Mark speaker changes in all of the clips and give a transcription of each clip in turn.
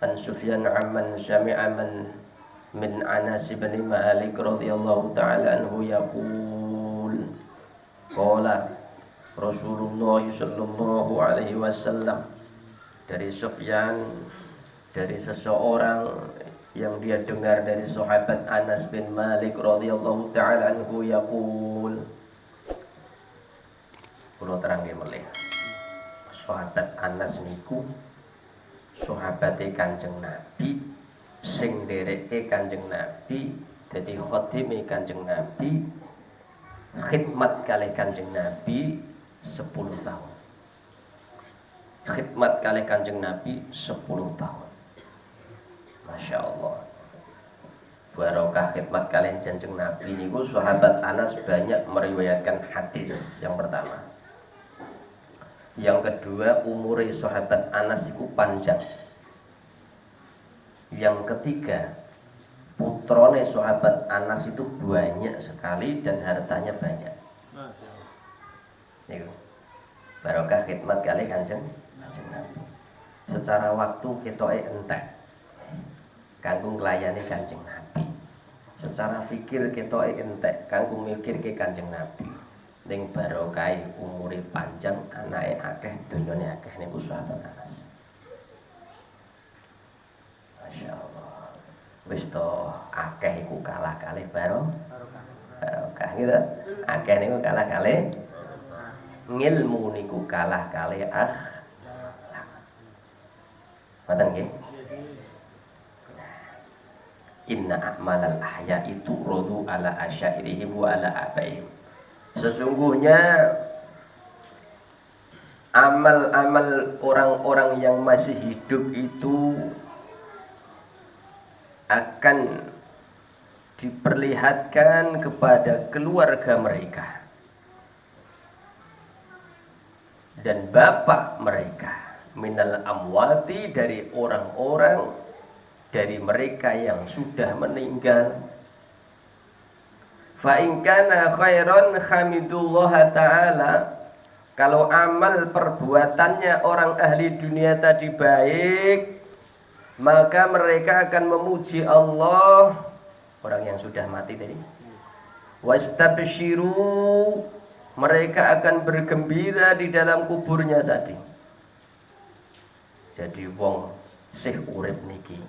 Speaker 1: An Sufyan amman sami'a min Anas bin Malik radhiyallahu ta'ala anhu yaqul qala Rasulullah sallallahu alaihi wasallam, dari Sufyan, dari seseorang yang dia dengar dari sahabat Anas bin Malik radhiyallahu ta'ala anhu yaqul. Kula terangke melih. Sahabat Anas niku sahabate Kanjeng Nabi sing ndereke Kanjeng Nabi, dadi khadime Kanjeng Nabi, khidmat kalih Kanjeng Nabi 10 tahun. Khidmat kalih Kanjeng Nabi 10 tahun. Masya Allah. Barokah khidmat kalian Kanjeng Nabi niku sahabat Anas banyak meriwayatkan hadis. Yang pertama. Yang kedua, umure sahabat Anas itu panjang. Yang ketiga, putrone sahabat Anas itu banyak sekali dan hartanya banyak. Niku. Barokah khidmat kali Kanjeng Nabi. Secara waktu ketoke entek kanggo nglayani Kanjeng Nabi. Secara fikir ketoke entek kanggo mikirke Kanjeng Nabi. Ning barokah umure panjang, anake akeh, donyane akeh niku sahabat Anas. Masya Allah. Wis to akeh iku kalah kalih barokah gitu. Akeh niku kalah kalih ngilmu, niku kalah kalih Ngoten nggih. Inna a'malal ahya itu rodu ala asyairihim wa ala abaihim. Sesungguhnya amal-amal orang-orang yang masih hidup itu akan diperlihatkan kepada keluarga mereka dan bapak mereka, minal amwati, dari orang-orang dari mereka yang sudah meninggal. Fa in kana khairan hamidullah ta'ala, kalau amal perbuatannya orang ahli dunia tadi baik, maka mereka akan memuji Allah, orang yang sudah mati tadi. Wastabshiru, mereka akan bergembira di dalam kuburnya tadi. Jadi wong sih urip niki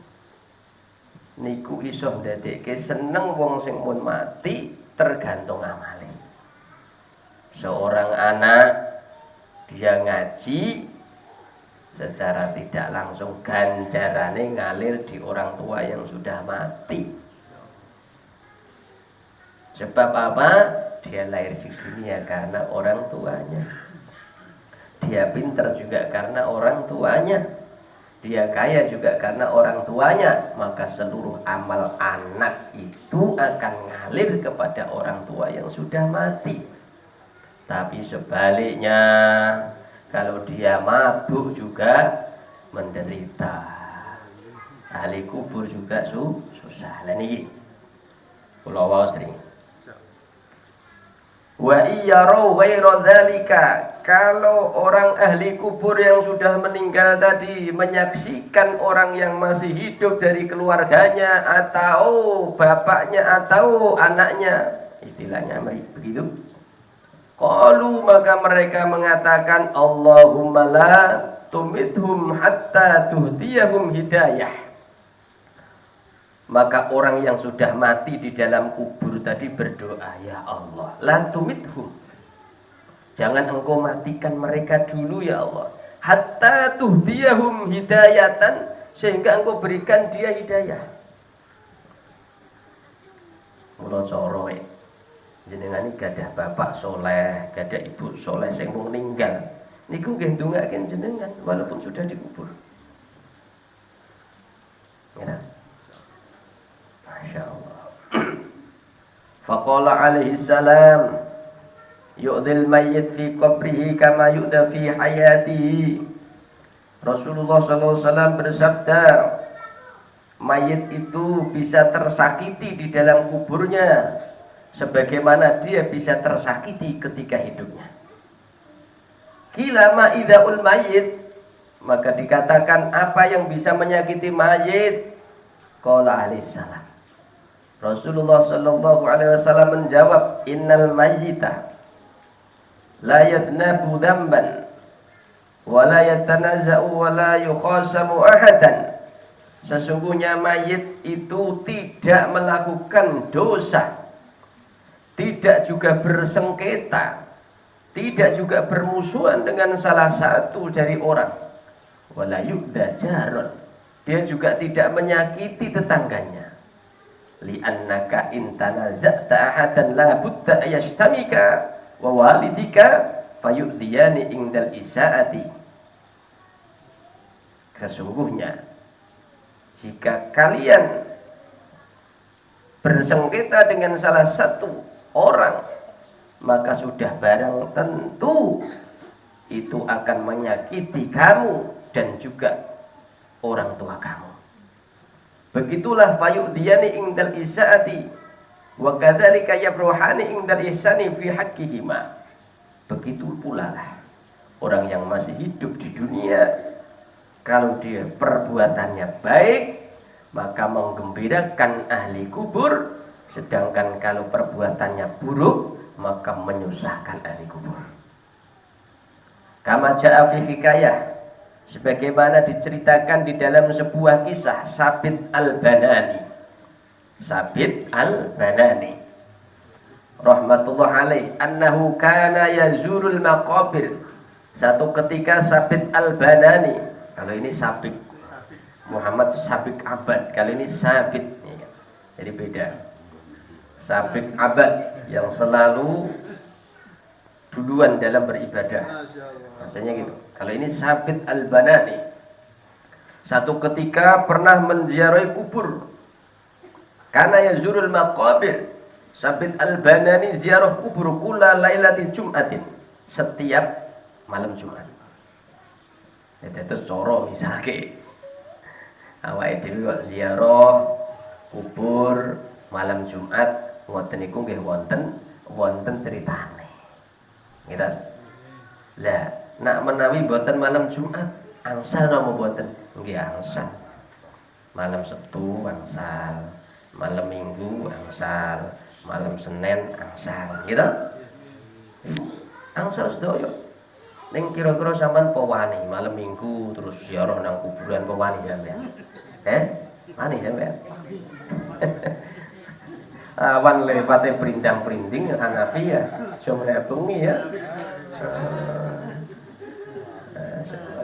Speaker 1: niku iso ndadekke seneng wong sing mun mati tergantung amale. Seorang anak dia ngaji secara tidak langsung ganjarane ngalir di orang tua yang sudah mati. Sebab apa? Dia lahir di dunia karena orang tuanya. Dia pintar juga karena orang tuanya. Dia kaya juga karena orang tuanya. Maka seluruh amal anak itu akan ngalir kepada orang tua yang sudah mati. Tapi sebaliknya, kalau dia mabuk juga menderita. Ahli kubur juga susah. Lah niki kula waos sering. Wa iyyaru ghairu dzalika, kalau orang ahli kubur yang sudah meninggal tadi menyaksikan orang yang masih hidup dari keluarganya atau bapaknya atau anaknya, istilahnya begitu, qalu, maka mereka mengatakan Allahumma la tumithum hatta tuhtiyahum hidayah. Maka orang yang sudah mati di dalam kubur tadi berdoa, ya Allah, la tumithum, jangan engkau matikan mereka dulu ya Allah, hatta tuhdiyahum hidayatan, sehingga engkau berikan dia hidayah. Mula coro jenengan iki gadah bapak soleh, gadah ibu soleh sing mung ninggal, niku nggih ndongaaken jenengan walaupun sudah dikubur. Ya. Masya Allah. Faqala alaihi salam, yu'dhil mayyit fi qabrihi kama yu'dha fi hayatihi. Rasulullah SAW bersabda, mayit itu bisa tersakiti di dalam kuburnya sebagaimana dia bisa tersakiti ketika hidupnya. Kila ma idzaul mayyit, Maka dikatakan apa yang bisa menyakiti mayit? Qala alaihissalam. Rasulullah sallallahu alaihi wasallam menjawab, innal mayyita la yadnabu dzamban wa la yatanaza'u wa la yukhasamu ahadan. Sesungguhnya mayit itu tidak melakukan dosa, tidak juga bersengketa, tidak juga bermusuhan dengan salah satu dari orang. Wala yu'da jarun. Dia juga tidak menyakiti tetangganya. Li'annaka in tanaza'ta ahadan la budda ayashtamika wa walidika fayu'diyani indal isa'ati. Sesungguhnya jika kalian bersengketa dengan salah satu orang, maka sudah barang tentu itu akan menyakiti kamu dan juga orang tua kamu. Begitulah fayu'diyani indal isaati wa kadzalika yafruhani indal ihsani fi haqqihima. Begitu pula lah orang yang masih hidup di dunia, kalau dia perbuatannya baik maka menggembirakan ahli kubur, sedangkan kalau perbuatannya buruk maka menyusahkan ahli kubur. Kama ja'a fi hikayah, sebagaimana diceritakan di dalam sebuah kisah Sabit al-Banani. Sabit al-Banani rahmatullah alaih, annahu kana yazurul maqabir. Satu ketika Sabit al-Banani, kalau ini Sabik Muhammad Sabik Abad, kalau ini Sabit, jadi beda. Sabik Abad yang selalu duluan dalam beribadah, maksudnya gitu. Kalau ini Sabit al-Banani, satu ketika pernah menziarahi kubur. Karena yazurul maqabir. Sabit al-Banani ziarah kubur kula lailati Jum'atin, setiap malam Jumat. Itu coro misalnya awake dhewe kok ziarah kubur malam Jumat, ngoten niku nggih wonten ceritane. Gitu. Lah, nak menawi boten malam Jumat, angsal napa boten? Nggih angsal. Malam Sabtu angsal, malam Minggu angsal, malam Senin angsal, gitu. Angsal sedaya. Ning kira-kira sampean po wani malam Minggu terus ziarah nang kuburan po wani sampean? Wani sampean? Awan lewate perintang-perinting Hanafi ya, sampeyan bengi ya.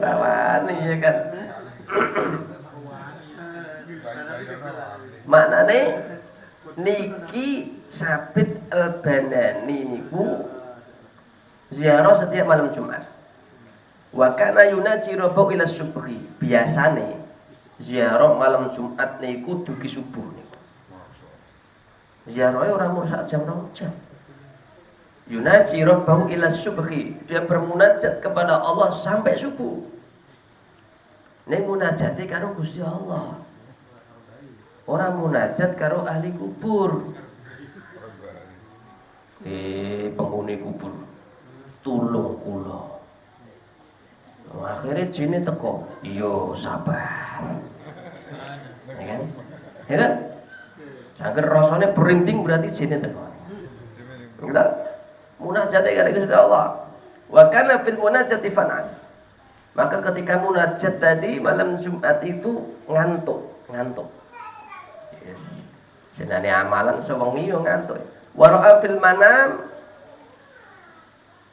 Speaker 1: Wani ya kan. Maknane niki Sabit al-Banani niku ziarah setiap malam Jumat. Wa kana yunaji rabbau ila subhi. Biasane ziarah malam Jumat niku dugi subuh niku. Ziarah ora mung sak jam 2 jam. Yunaji rabbau ila subhi. Dia bermunajat kepada Allah sampai subuh. Ning munajate karo Gusti Allah. Ora munajat karo ahli kubur. Penghuni kubur tulung kula. Akhirnya jine teko, yo sabar. Ya kan? Ya kan? Jangan rasanya berinting berarti jine teko. Enggak. Munajat karo Gusti Allah. Wa kana fil munajati fanas. Maka ketika munajat tadi malam Jumat itu ngantuk. Yes. Senane amalan sewengi yo ngantuk. Wa ra'a fil manam,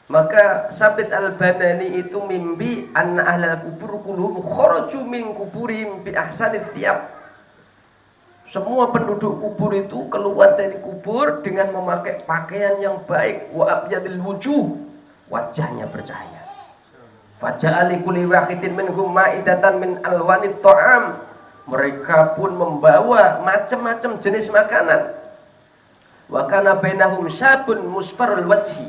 Speaker 1: maka Sabit al-Banani itu mimpi anna ahlal kubur kulluhum kharaju min kuburihim bi ahsanit thiyab. Semua penduduk kubur itu keluar dari kubur dengan memakai pakaian yang baik, wa abyadil wujuh, wajahnya bercahaya. Faja'ali kulli wahidin minhum ma'idatan min alwanit ta'am. Mereka pun membawa macam-macam jenis makanan. Wa kana bainahum syabun musfarul wajhi.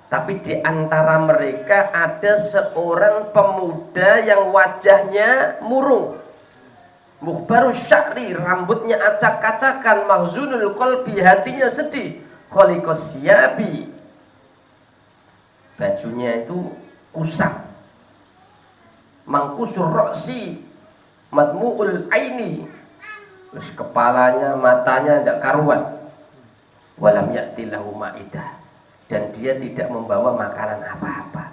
Speaker 1: Tapi di antara mereka ada seorang pemuda yang wajahnya murung. Mukhbaru sya'ri, rambutnya acak-acakan, mahzunul qalbi, hatinya sedih. Khaliqas siyabi, bajunya itu kusam. mangkusur ra'si, madmu'ul aini. Terus kepalanya, matanya tidak karuan. Walam ya'ti lahu ma'idah, dan dia tidak membawa makanan apa-apa.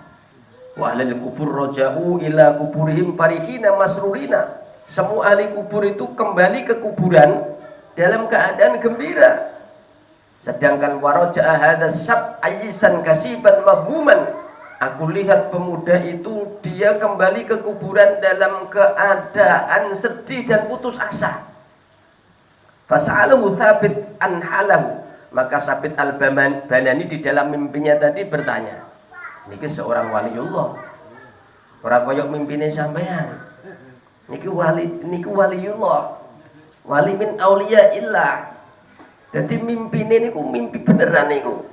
Speaker 1: Wa ahlul kubur raja'u ila kuburihim farihina masrurina. Semua ahli kubur itu kembali ke kuburan dalam keadaan gembira. Sedangkan waraja'a hadas sab ayyisan kasiban mahmuman. Aku lihat pemuda itu dia kembali ke kuburan dalam keadaan sedih dan putus asa. Fas'alahu Thabit an halahu. Maka Thabit al-Banani di dalam mimpinya tadi bertanya, niki seorang waliullah, ora koyok mimpine sampean. Niki waliullah, wali min auliya illah. Jadi mimpine niku mimpi beneran niku.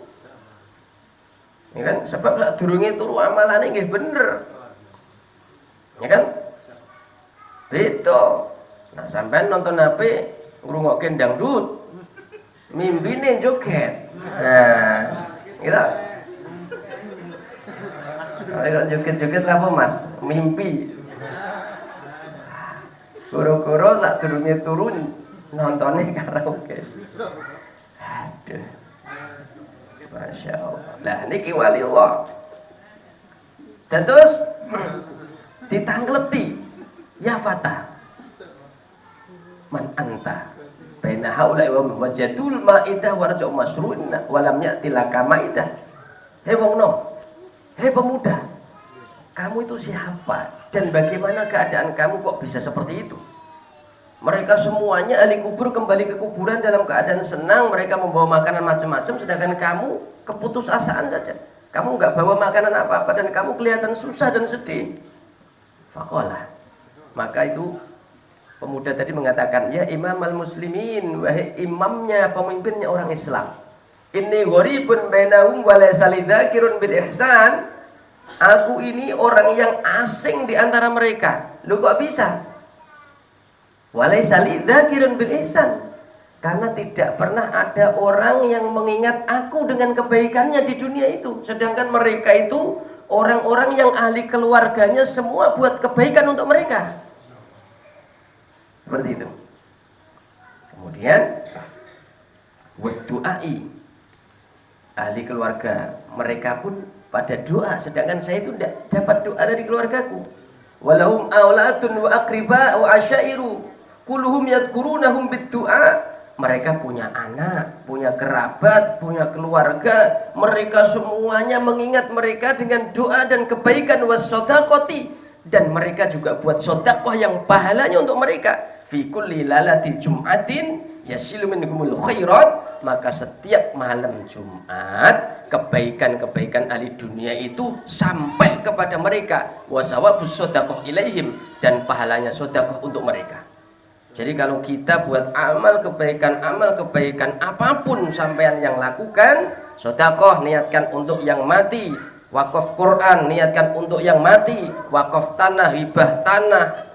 Speaker 1: Ya kan, sebab saat durunge turu amalane nggih bener. Ya kan? Beto. Nah, sampean nonton HP ngrungokke dangdut. Mimpine joget. Nah, gitu. Ayo joget-joget lah apa Mas? Mimpi. Goro-goro saat durunge turun nontonnya karaoke. Aduh. Masya Allah. Nah niki wali Allah. Dan terus ditangkleti, ya fata, man anta, baina haula'i wa wajadul ma'idah wa raja'u masruna wa lam ya'ti laka ma'idah. Hei wong nom, hei pemuda, kamu itu siapa dan bagaimana keadaan kamu kok bisa seperti itu? Mereka semuanya ahli kubur kembali ke kuburan dalam keadaan senang, mereka membawa makanan macam-macam, sedangkan kamu keputusasaan saja. Kamu nggak bawa makanan apa-apa dan kamu kelihatan susah dan sedih. Faqala, maka itu pemuda tadi mengatakan, ya imam al-muslimin, wahai imamnya, pemimpinnya orang Islam. Inni gharibun bainahum wa laysa lidzakirun bil ihsan. Aku ini orang yang asing di antara mereka. Lu kok bisa? Walaysa lidzakirun bil ihsan, karena tidak pernah ada orang yang mengingat aku dengan kebaikannya di dunia itu. Sedangkan mereka itu orang-orang yang ahli keluarganya semua buat kebaikan untuk mereka. Seperti itu. Kemudian wadu'ai, ahli keluarga mereka pun pada doa, sedangkan saya itu tidak dapat doa dari keluargaku. Walahum auladun wa aqriba wa asyairu kulluhum yadhkurunahum bid-du'a. Mereka punya anak, punya kerabat, punya keluarga, mereka semuanya mengingat mereka dengan doa dan kebaikan was-shadaqati, dan mereka juga buat sedekah yang pahalanya untuk mereka. Fi kulli lalati jum'atin yasilu minkumul khairat, maka setiap malam Jumat kebaikan-kebaikan ahli dunia itu sampai kepada mereka. Wa sawabus shadaqah ilaihim, dan pahalanya sedekah untuk mereka. Jadi kalau kita buat amal kebaikan apapun sampean yang lakukan, sedekah niatkan untuk yang mati, wakaf Quran niatkan untuk yang mati, wakaf tanah, hibah tanah,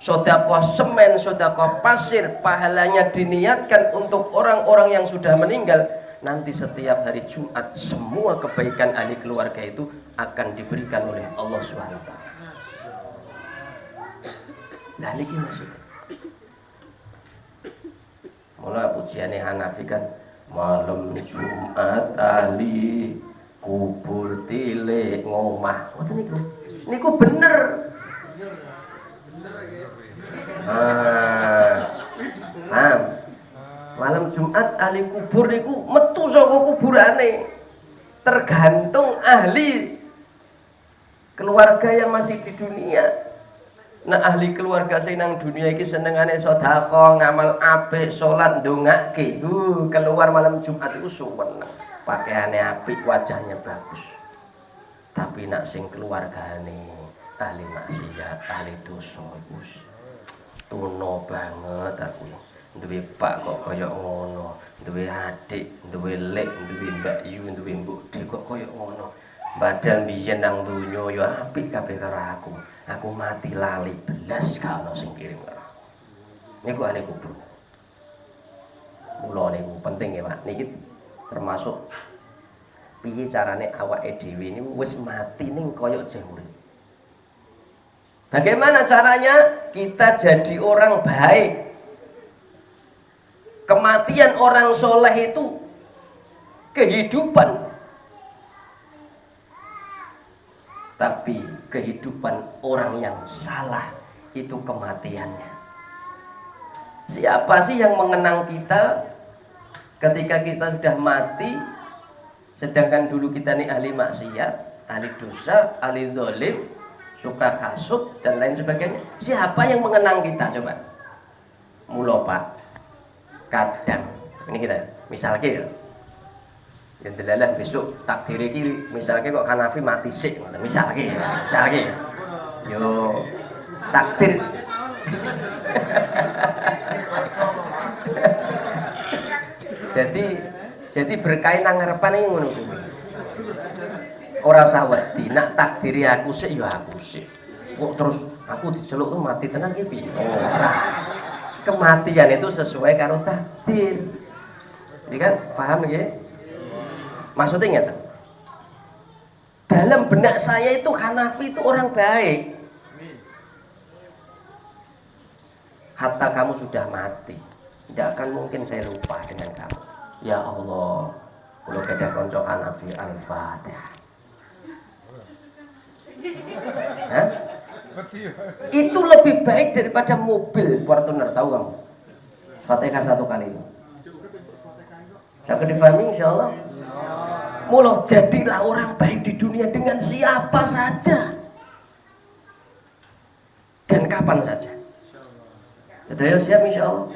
Speaker 1: sedekah semen, sedekah pasir, pahalanya diniatkan untuk orang-orang yang sudah meninggal. Nanti setiap hari Jumat semua kebaikan ahli keluarga itu akan diberikan oleh Allah SWT. Nah ini maksudnya. Mula pujiane Hanafi kan, malam Jumat ahli kubur tilik ngomah. Ngoten niku. Niku bener. Malam Jumat ahli kubur niku metu saka kuburane. Tergantung ahli keluarga yang masih di dunia. Nah ahli keluarga sing nang dunia iki senengane sedekah, ngamal apik, salat, ndongake. Keluar malam Jumat iku suweneng. Pakaiane apik, wajahnya bagus. Tapi nak sing keluargane ahli maksiat, ahli dosa iku tuno banget aku. Duwe pak kok kaya ngono, duwe adik, duwe lek, duwe mbak yu, duwe mbok de kok kaya ngono. Padahal biyen nang donya ya apik kabeh karo aku. Aku mati lali belas kalau sing kirim karo aku. Niku ahli kubur. Mula niku penting ya, Pak. Niki termasuk piye carane awake dhewe niku wis mati ning kaya jeng urip. Bagaimana caranya? Kita jadi orang baik. Kematian orang soleh itu kehidupan. Tapi kehidupan orang yang salah itu kematiannya. Siapa sih yang mengenang kita ketika kita sudah mati? Sedangkan dulu kita ini ahli maksiat, ahli dosa, ahli zalim, suka hasud dan lain sebagainya. Siapa yang mengenang kita coba? Mula Pak. Kadang ini kita misalnya yang delalah besok takdir iki misalnya kok Hanafi mati sik misalnya yo takdir jadi berkain nang ngarepan iki ngono kuwi. Ora usah wedi, nak takdiri aku sik ya aku sik. Kok terus aku diceluk tuh mati tenan ki piye? Ora. Kematian itu sesuai karo takdir. Jadi kan paham nggih? Maksudnya nggak? Dalam benak saya itu Hanafi itu orang baik. Hatta kamu sudah mati, tidak akan mungkin saya lupa dengan kamu. Ya Allah, kalau ada konco Hanafi Al-Fatihah. Itu lebih baik daripada mobil Fortuner, tahu kamu? Fatihah 1 kali itu. Saya difahami insya Allah. Mula jadilah orang baik di dunia dengan siapa saja dan kapan saja. Sedaya siap insya Allah.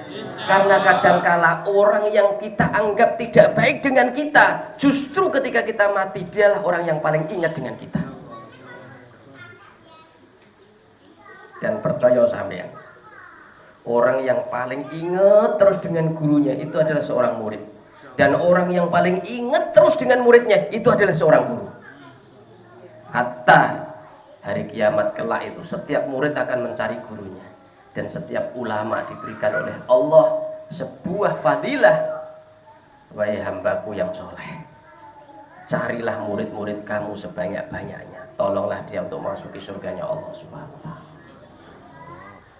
Speaker 1: Karena kadangkala orang yang kita anggap tidak baik dengan kita, justru ketika kita mati dialah orang yang paling ingat dengan kita. Dan percaya sampean, orang yang paling ingat terus dengan gurunya itu adalah seorang murid. Dan orang yang paling ingat terus dengan muridnya itu adalah seorang guru. Hatta hari kiamat kelak itu setiap murid akan mencari gurunya. Dan setiap ulama diberikan oleh Allah sebuah fadilah. Wahai hambaku yang soleh, carilah murid-murid kamu sebanyak-banyaknya. Tolonglah dia untuk masuki surganya Allah Subhanahu wa ta'ala.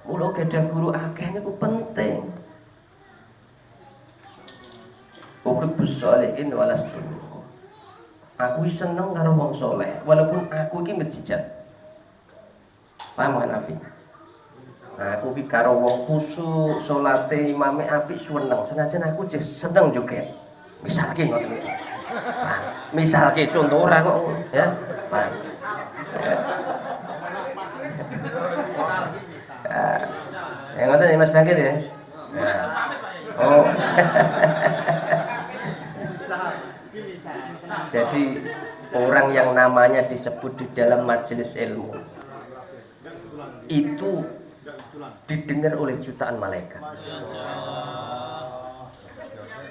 Speaker 1: Mula gada guru akeh niku penting. Uhibbus sholihin walastu. Aku seneng karo wong soleh walaupun aku iki mejijat. Paham kan Nafi? Aku iki karo wong khusyuk, salate imame apik seneng. Senajan aku seneng joget. Misalke ngoten. Nah, misalke contoh ora kok ya. Paham. Yang ngoten Mas Bangkit ya. Nah. Oh. Jadi orang yang namanya disebut di dalam majelis ilmu itu didengar oleh jutaan malaikat.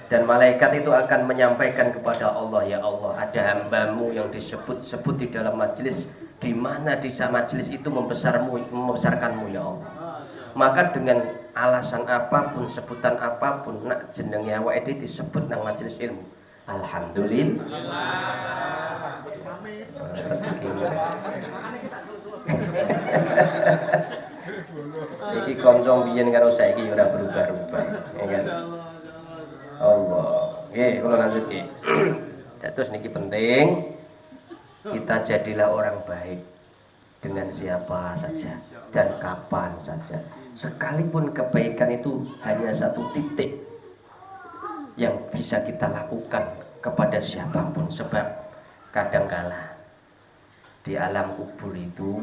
Speaker 1: Dan malaikat itu akan menyampaikan kepada Allah, ya Allah, ada hambamu yang disebut-sebut di dalam majelis, di mana di majelis itu membesarkanmu ya Allah. Maka dengan alasan apapun, sebutan apapun, nak jenenge awake disebut nang majelis ilmu. Alhamdulillah. Iki kanca biyen karo saiki ora berubah-ubah, ya kan? Allah. Nggih, kula lanjut nggih. Terus niki penting kita jadilah orang baik dengan siapa saja dan kapan saja. Sekalipun kebaikan itu hanya satu titik yang bisa kita lakukan kepada siapapun, sebab kadangkala di alam kubur itu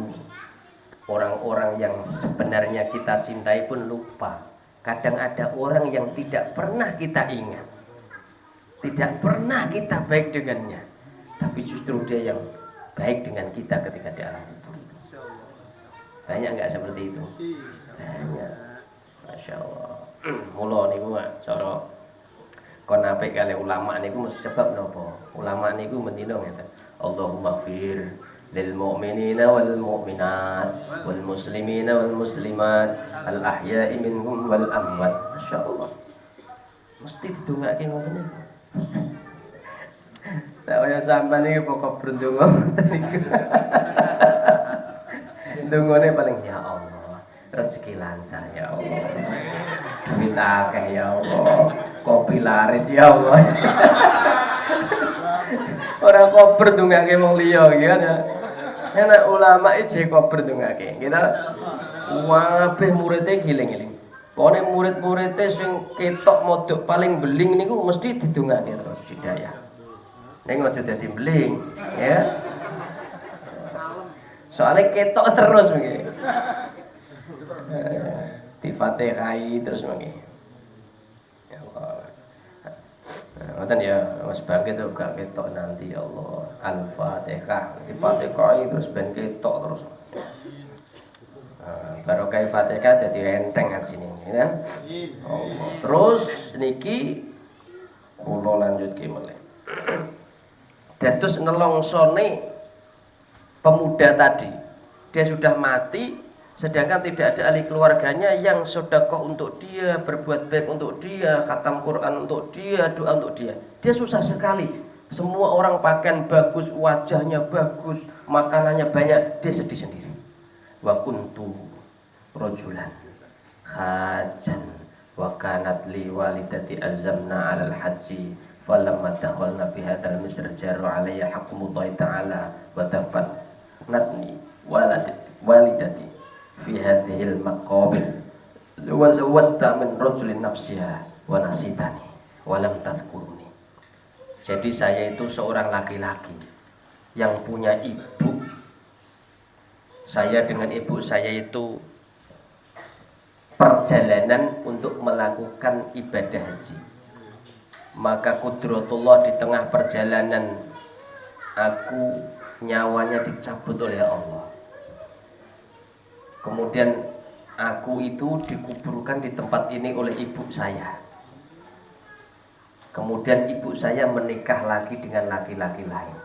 Speaker 1: orang-orang yang sebenarnya kita cintai pun lupa. Kadang ada orang yang tidak pernah kita ingat, tidak pernah kita baik dengannya, tapi justru dia yang baik dengan kita ketika di alam kubur itu. Banyak nggak seperti itu? Banyak. Masya Allah. Mula niku cara kon apik kali ulama niku mesti sebab napa? Ulama niku mendina ngeten. Allahumma ighfir lil mu'minina wal mu'minat wal muslimina wal muslimat al ahya'i minhum wal amwat. Masyaallah. Mesti didongake ngoten niku. Saya sampean iki pokok brendonga niku. Dungane paling ya Allah, rezeki lancar ya Allah. Duit akeh ya Allah. Kopi laris ya Allah. Ora kober ndongake wong liya iki kan ya. Enak ulama iki kober ndongake. Kita kabeh muridé giling-giling. Pokoknya murid-muridnya sing ketok modok paling beling niku mesti didongake terus hidayah. Ning aja dadi beling, ya. Soalnya ketok terus mungkin. Di Fatihai terus mungkin. Ya Allah. Ngoten ya, Mas Bangkit tuh gak ketok nanti ya Allah. Al-Fatihah, di Fatihai terus ben ketok terus. Baru kayak Fatihah jadi enteng kan sini ya. Allah. Terus niki kula lanjutke meleh. Dados nelongsone pemuda tadi, dia sudah mati, sedangkan tidak ada ahli keluarganya yang sedekah untuk dia, berbuat baik untuk dia, khatam Quran untuk dia, doa untuk dia. Dia susah sekali. Semua orang pakaian bagus, wajahnya bagus, makanannya banyak, dia sedih sendiri. Wa kuntu rajulan hajan wa kanat li walidati azamna 'alal haji falamma dakhalna fi hadzal misr jaru 'alayya hukmullahi ta'ala wa tafatnatni walidati fi hadhil maqabir wa zawwasta min rajulin nafsiha wa nasitani wa lam tadhkurni. Jadi saya itu seorang laki-laki yang punya ibu. Saya dengan ibu saya itu perjalanan untuk melakukan ibadah haji. Maka kudratullah di tengah perjalanan aku nyawanya dicabut oleh Allah. Kemudian aku itu dikuburkan di tempat ini oleh ibu saya. Kemudian ibu saya menikah lagi dengan laki-laki lain.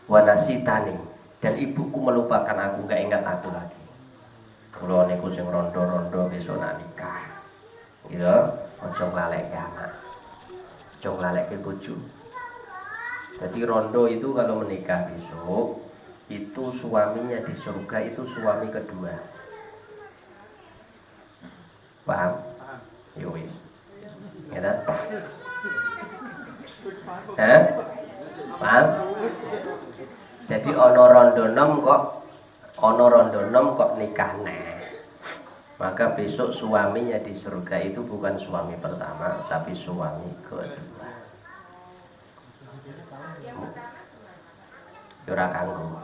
Speaker 1: Wanasitani, dan ibuku melupakan aku, gak ingat aku lagi. Kula niku sing rondo-rondo besok nak nikah. Gitu, aja nglaleke anak. Aja nglaleke bojo. Jadi rondo itu kalau menikah besok, itu suaminya di surga itu suami kedua. Paham? Yo wis. Gitu. Paham? Jadi ono rondo nom kok nikah neh. Maka besok suaminya di surga itu bukan suami pertama, tapi suami kedua. Ora kanggo.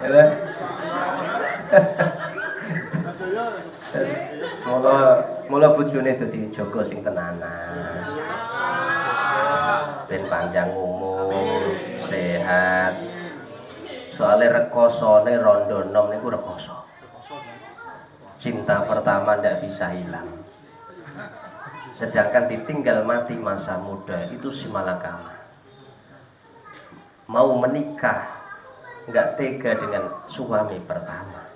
Speaker 1: Ya. Mula bojone dadi jaga sing tenanan. Ben panjang umur, sehat. Soalnya rekosone rondo nom niku rekoso. Cinta pertama ndak bisa hilang. Sedangkan ditinggal mati masa muda itu si malakama. Mau menikah nggak tega dengan suami pertama.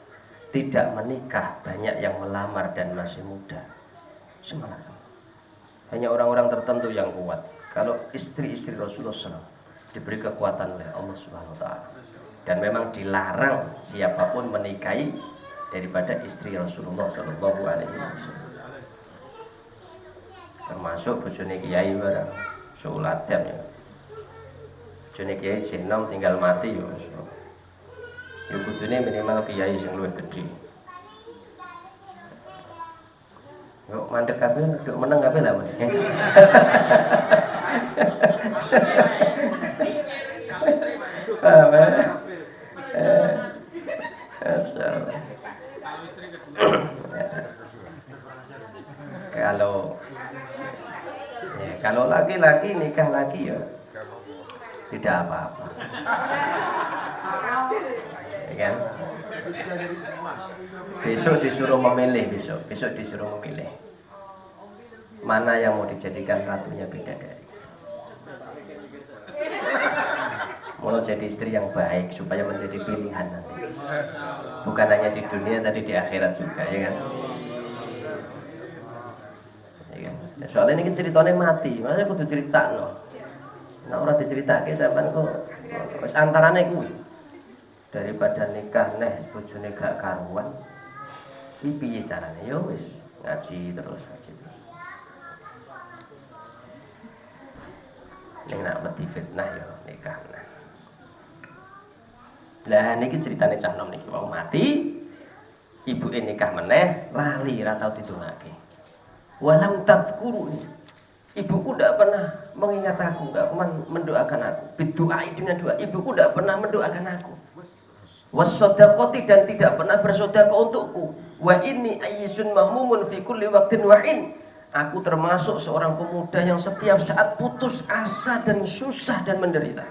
Speaker 1: Tidak menikah banyak yang melamar dan masih muda. Si malakama. Hanya orang-orang tertentu yang kuat. Kalau istri-istri Rasulullah SAW diberi kekuatan oleh Allah Subhanahu Wa Taala. Dan memang dilarang siapapun menikahi daripada istri Rasulullah Sallallahu Alaihi Wasallam. Termasuk bojone kiai barang, sulatan ya. Bojone kiai sing nom tinggal mati yo. Yo kudune minimal kiai sing luwih gedhe. Yo mandek kabeh, nduk meneng kabeh lah. Kalau laki-laki nikah lagi ya tidak apa-apa, ya kan? Besok disuruh memilih, besok disuruh memilih mana yang mau dijadikan ratunya bidadari. Mau jadi istri yang baik supaya menjadi pilihan nanti, bukan hanya di dunia, tapi di akhirat juga, ya kan? Ya kan? Soalnya ini ceritanya mati, makanya kudu cerita no. Nek ora diceritake sampean kok wis antarane kuwi. Daripada nikah neh bojone gak karuan. Iki piye carane? Ya wis ngaji terus. Ning nak wedi fitnah ya nikah. Lah niki ceritane cah nom niki wau mati, ibuke nikah meneh, lali ra tau didongake. Walam tadhkuruni. Ibuku tidak pernah mengingat aku, tidak pernah mendoakan aku. Berdoai dengan doa, ibuku tidak pernah mendoakan aku. Wassodaqoti dan tidak pernah bersedekah untukku. Wa inni ayyisun mahmumun fi kulli waqtin wa in. Aku termasuk seorang pemuda yang setiap saat putus asa dan susah dan menderita.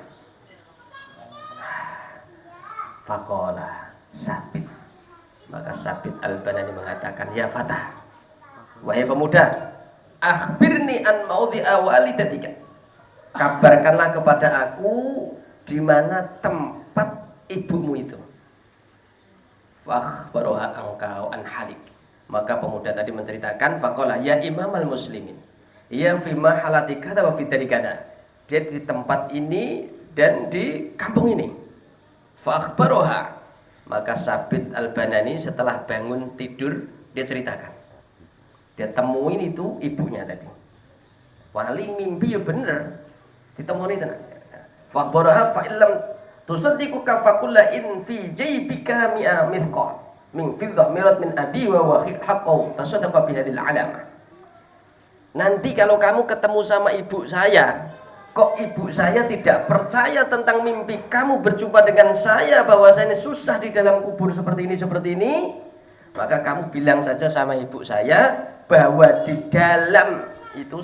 Speaker 1: Faqala Sabit. Maka Sabit Al-Banani mengatakan, ya Fatah, wahai pemuda, akhbirni an maudhi'a walidatika. Kabarkanlah kepada aku di mana tempat ibumu itu. Fakhbaroha angkau an halik. Maka pemuda tadi menceritakan, faqala ya imamal muslimin, ya fi mahalati kada wa fi dari kada. Dia di tempat ini dan di kampung ini. Fakhbaroha. Maka Sabit Al-Banani setelah bangun tidur dia ceritakan. Dia temuin itu ibunya tadi. Wali mimpi ya bener. Ditemui tenan. Fakhbaraha fa illam tusaddiqu ka faqulla in fi jaybika mi'a mithqal min fiddah mirat min abi wa haqqu tasaddaqa bi hadhil alamah. Nanti kalau kamu ketemu sama ibu saya, kok ibu saya tidak percaya tentang mimpi kamu berjumpa dengan saya bahwa saya ini susah di dalam kubur seperti ini, maka kamu bilang saja sama ibu saya bahwa di dalam itu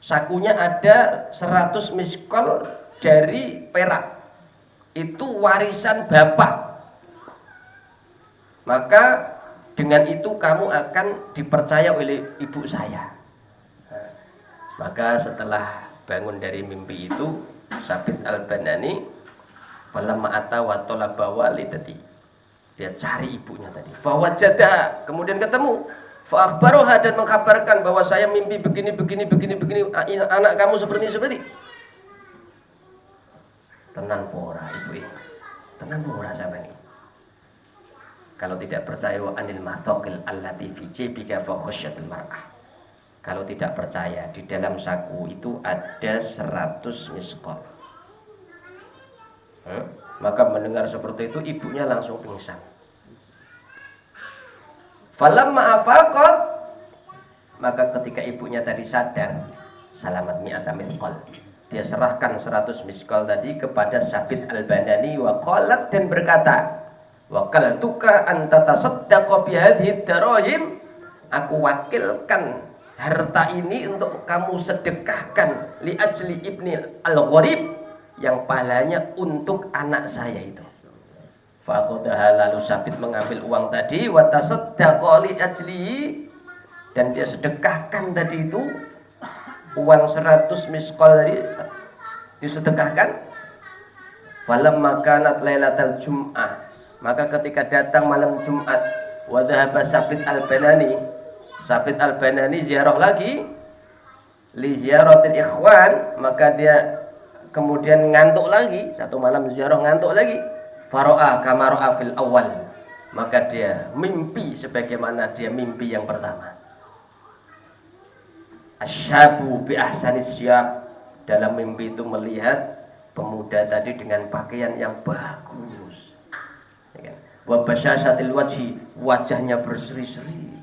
Speaker 1: sakunya ada 100 miskol dari perak, itu warisan bapak, maka dengan itu kamu akan dipercaya oleh ibu saya. Maka setelah bangun dari mimpi itu, Sabit Al-Banani falamma ata wa talaba walidati. Dia cari ibunya tadi. Fawajada, kemudian ketemu. Fa akhbaroha dan mengkabarkan bahwa saya mimpi begini. Anak kamu seperti. Tenan pora ibu ini. Tenan pora sampean iki. Kalau tidak percaya wa anil mathaqil allati fi jibika fa khasyatul mar'ah. Kalau tidak percaya, di dalam saku itu ada 100 miskol. Maka mendengar seperti itu, ibunya langsung pingsan. Falamma afaqat, maka ketika ibunya tadi sadar, salamat mi'ata miskol, dia serahkan 100 miskol tadi kepada Sabit Al-Banani wa qalat dan berkata, wa qaltuka an tatasaddaqa bi hadhihi darahim, aku wakilkan harta ini untuk kamu sedekahkan li ajli ibni al-gharib, yang pahalanya untuk anak saya itu. Fakhodaha, lalu Sabit mengambil uang tadi, wa tasaddaqa li ajli, dan dia sedekahkan tadi itu uang 100 miskol tadi disedekahkan. Falamma kanat lailatal jum'ah, maka ketika datang malam Jumat, wa dhahaba Sabit Al-Banani, Sabit Al-Banani ziarah lagi li ziaratil ikhwan, maka dia kemudian ngantuk lagi, satu malam ziarah ngantuk lagi. Faro'a kama ro'a fil awal, maka dia mimpi sebagaimana dia mimpi yang pertama. Asyabu bi ahsanis syab, dalam mimpi itu melihat pemuda tadi dengan pakaian yang bagus. Wa basyashatil wajhi, wajahnya berseri-seri.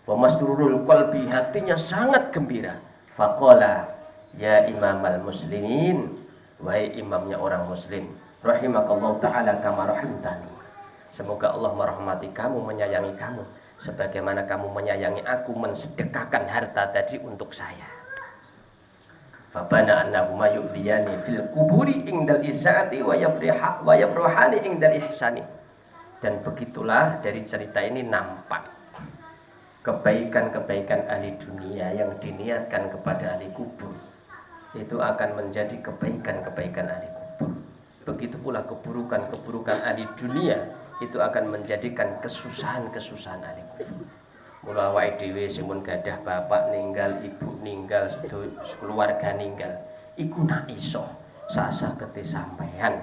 Speaker 1: Wa masrurul qalbi, hatinya sangat gembira. Faqala ya imamal muslimin, wahai imamnya orang muslim, rahimakallahu ta'ala kama rahimtani, semoga Allah merahmati kamu, menyayangi kamu sebagaimana kamu menyayangi aku mensedekahkan harta tadi untuk saya. Fabana annahu ma yu'diyani fil kuburi indal isaati wa yafruhani indal ihsani. Dan begitulah dari cerita ini nampak kebaikan-kebaikan ahli dunia yang diniatkan kepada ahli kubur itu akan menjadi kebaikan-kebaikan ahli kubur. Begitu pula keburukan-keburukan ahli dunia itu akan menjadikan kesusahan-kesusahan ahli kubur. Mula awake dhewe sing mun gadah bapak ninggal, ibu ninggal, keluarga ninggal, iku nak iso sak-sakete sampean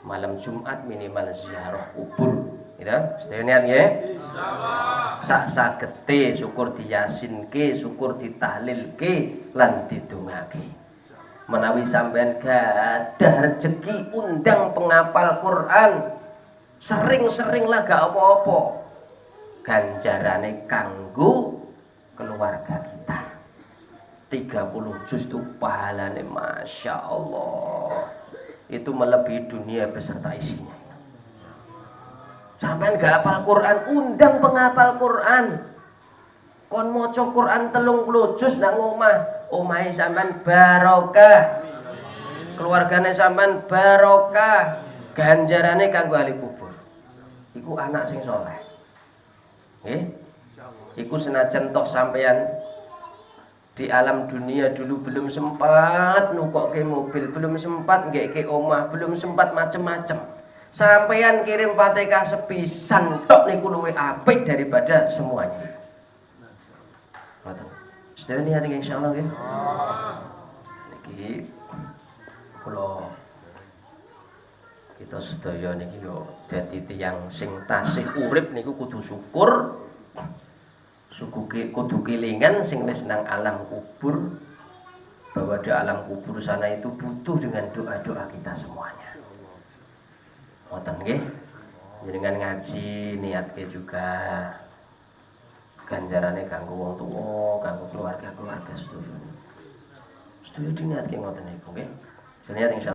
Speaker 1: malam Jumat minimal ziarah kubur. Gitu, sedaya niat nggih. Insyaallah. Sak-sakete syukur diyasinke, syukur ditahlilke lan didongake. Menawi sampean gadah rezeki undang penghafal Quran, sering-seringlah gak apa-apa. Ganjarane kanggo keluarga kita. 30 juz itu pahalane Masya Allah. Itu melebihi dunia beserta isinya. Sampean gak hafal Quran, undang penghafal Quran. Kon maca Quran 30 juz nang omah, omahe sampean barokah. Keluargane sampean barokah. Ganjarane kanggo ahli kubur. Iku anak sing saleh. Nggih. Iku senajan toh sampean di alam dunia dulu belum sempat nukokke mobil, belum sempat nggeke omah, belum sempat macem-macem. Sampeyan kirim Fatihah sepisan tok niku luwih apik daripada semuanya. Ngoten. Sedaya niat insyaallah nggih. Niki kula kita sedaya niki yo dadi tiyang sing tasih urip niku kudu syukur. Kudu kelingan sing wis nang alam kubur, bahwa di alam kubur sana itu butuh dengan doa-doa kita semuanya. Ngoten nggih. Jenengan ngaji niatke juga ganjarane kanggo wong tuwa, kanggo keluarga-keluarga sedaya. Sedaya diniatke ngoten niku nggih. Niat insyaallah